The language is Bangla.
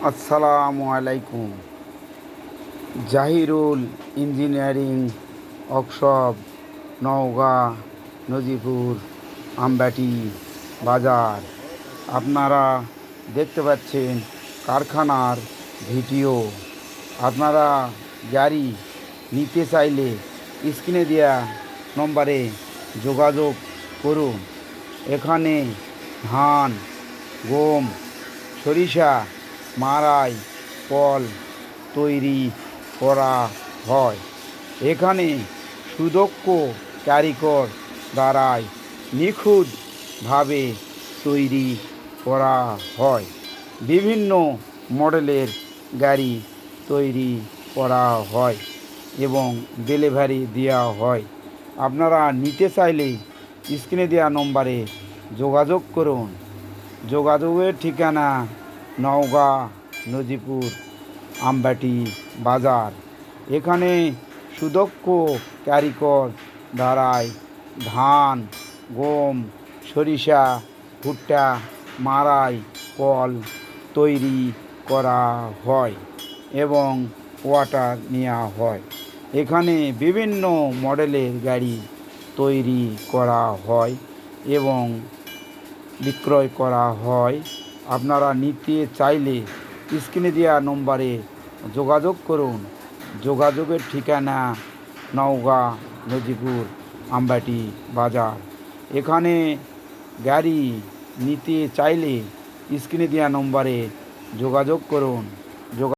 আসসালামু আলাইকুম। জাহিরুল ইঞ্জিনিয়ারিং ওয়ার্কশপ, নওগাঁ, নজিপুর, আমবাটি বাজার। আপনারা দেখতে পাচ্ছেন কারখানার ভিডিও। আপনারা গাড়ি নিতে চাইলে স্ক্রিনে দেওয়া নম্বরে যোগাযোগ করুন। এখানে ধান, গম, সরিষা, মাড়াই, কল তৈরি করা হয়। এখানে সুদক্ষ কারিগর দ্বারাই নিখুঁতভাবে তৈরি করা হয়। বিভিন্ন মডেলের গাড়ি তৈরি করা হয় এবং ডেলিভারি দেওয়া হয়। আপনারা নিতে চাইলে স্ক্রিনে দেওয়া নম্বরে যোগাযোগ করুন। যোগাযোগের ঠিকানা নওগাঁ, নজিপুর, আমবাটি বাজার। এখানে সুদক্ষ কারিগর দ্বারাই ধান, গম, সরিষা, ভুট্টা, মাড়াই, কল তৈরি করা হয় এবং ওয়াটার নেওয়া হয়। এখানে বিভিন্ন মডেলের গাড়ি তৈরি করা হয় এবং বিক্রয় করা হয়। আপনারা নিতে চাইলে স্ক্রিনে দেওয়া নম্বরে যোগাযোগ করুন। যোগাযোগের ঠিকানা নওগাঁ, নজিপুর, আমবাটি বাজার। এখানে গাড়ি নিতে চাইলে স্ক্রিনে দেওয়া নম্বরে যোগাযোগ করুন।